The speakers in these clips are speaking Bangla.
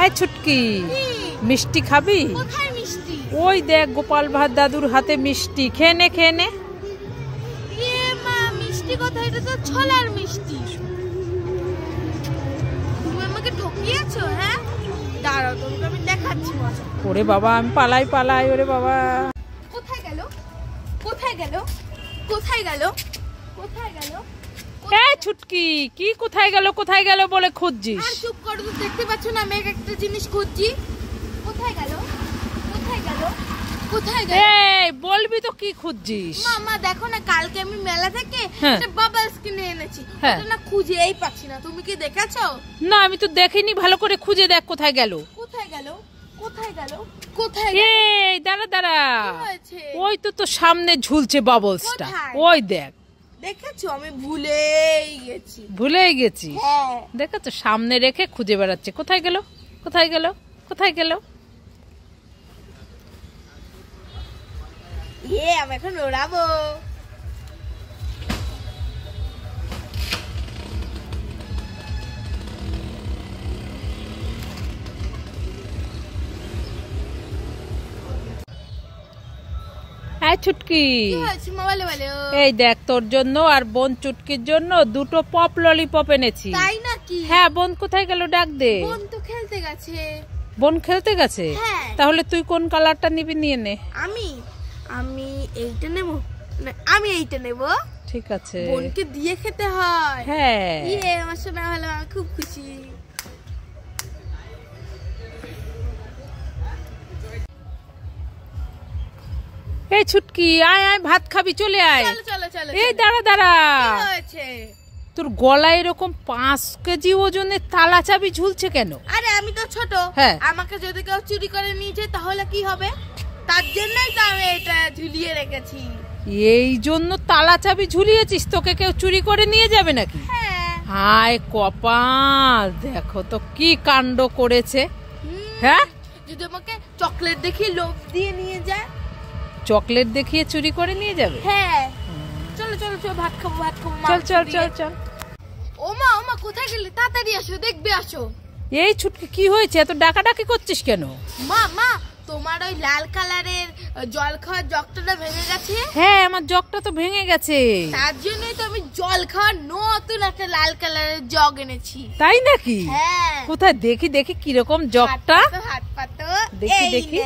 এই ছুটকি, মিষ্টি খাবি? কোথায় মিষ্টি? ওই দেখ গোপাল ভাঁড় দাদুর হাতে মিষ্টি, খেয়ে নে খেয়ে নে। মা মিষ্টি কোথায়? এটা তো ছোলার মিষ্টি। তুমি আমাকে ঠকিয়েছো। হ্যাঁ দাঁড়াও, তোমাকে আমি দেখাচ্ছি মজা। ওরে বাবা, আমি পালাই পালাই। ওরে বাবা, কোথায় গেল? কোথায় গেল? কোথায় গেল? কোথায় গেল? এই ছুটকি, কি কোথায় গেল কোথায় গেল বলে খুঁজছিস? আর চুপ করো তো, দেখতে পাচ্ছ না আমি একটা জিনিস খুঁজছি। কোথায় গেল? কোথায় গেল? কোথায় গেল? এই বলবি তো কি খুঁজছিস? মামা দেখো না, কালকে আমি মেলা থেকে একটা বাবলস কিনে এনেছি, ওটা না খুঁজেই পাচ্ছি না। তুমি কি দেখেছো? না আমি তো দেখিনি, ভালো করে খুঁজে দেখ কোথায় গেল। কোথায় গেল? কোথায় গেল? কোথায় গেল? এই দাঁড়া দাঁড়া, কি হয়েছে? ওই তো সামনে ঝুলছে বাবলসটা, ওই দেখ। দেখেছো? আমি ভুলেই গেছি। ভুলেই গেছি? হ্যাঁ। দেখেছো, সামনে রেখে খুঁজে বেড়াচ্ছে। কোথায় গেল কোথায় গেল কোথায় গেল? আমি এখন ওড়াবো। ছুটকি, এই দেখ তোর জন্য আর বোন চুটকির জন্য দুটো পপ ললিপপ এনেছি। তাই নাকি? হ্যাঁ, বোন কোথায় গেল ডাক দে। বোন তো খেলতে গেছে। বোন খেলতে গেছে? হ্যাঁ। তাহলে তুই কোন কালারটা নিবি নিয়ে নে। আমি এইটা নেব। আমি এইটা নেব। ঠিক আছে, বোনকে দিয়ে খেতে হয়। হ্যাঁ। আমার শোনা ভালো, আমি খুব খুশি। এই ছুটকি, আয় আয়, ভাত খাবি, চলে আয়। চলো চলো চলো। এই দাঁড়া দাঁড়া, কি হয়েছে? তোর গলায় এরকম 5 কেজি ওজনের তালা চাবি ঝুলছে কেন? আরে আমি তো ছোট, হ্যাঁ। আমাকে যদি কেউ চুরি করে নিয়ে যায় তাহলে কি হবে? তার জন্যই তো আমি এটা ঝুলিয়ে রেখেছি। এই জন্য তালা চাবি ঝুলিয়েছিস? তোকে কেউ চুরি করে নিয়ে যাবে নাকি? হ্যাঁ। হায় কপাল, দেখো তো কি কাণ্ড করেছে। হ্যাঁ, যদি আমাকে চকলেট দেখিয়ে লোভ দিয়ে নিয়ে যায়? চকলেট দেখিয়ে চুরি করে নিয়ে যাবে? হ্যাঁ। চলো চলো চলো, ভাত খাবো ভাত খাবো। চল চল চল চল। ওমা ওমা, কোথায় গেলে? তাড়াতাড়ি আসো, দেখবে আসো। এই ছুটকি, কি হয়েছে? এত ডাকাডাকি করছিস কেন? মা মা, তোমার ওই লাল কালারের জল খাওয়ার জগটা ভেঙে গেছে। হ্যাঁ, আমার জগটা তো ভেঙে গেছে। তার জন্যই তো আমি জল খাওয়ার নতুন একটা লাল কালারের জগ এনেছি। তাই নাকি? হ্যাঁ। কোথায় দেখি দেখি কিরকম জগটা। হাত পাতো, দেখি দেখি।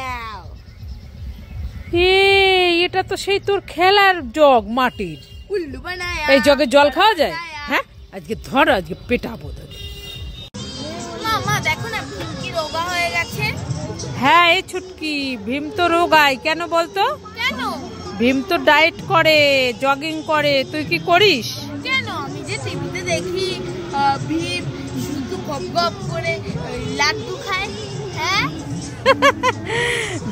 এটা তো সেই তোর খেলার জগ, মাটির। উল্লু বানায়া। এই জগে জল খাওয়া যায়? হ্যাঁ, আজকে ধর, আজকে পেটাবো তোকে। মামা দেখো না, ভীম কি রোগা হয়ে গেছে। হ্যাঁ, এই ছুটকি, ভীম তো রোগায় কেন বলতো? কেন? ভীম তো ডায়েট করে, জগিং করে, তুই কি করিস? কেন? আমি যে টিভিতে দেখি ভীম শুধু গপ গপ করে লাড্ডু খায়। হ্যাঁ।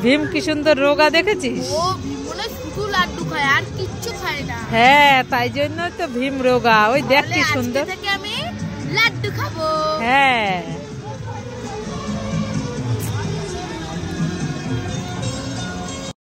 ভীম কি সুন্দর রোগা, দেখেছিস? ও ভীম মনে শুধু লাড্ডু খায়, আর কিচ্ছু খায় না। হ্যাঁ, তাই জন্য তো ভীম রোগা। ওই দেখ কি সুন্দর। আজকে থেকে আমি লাড্ডু খাবো। হ্যাঁ।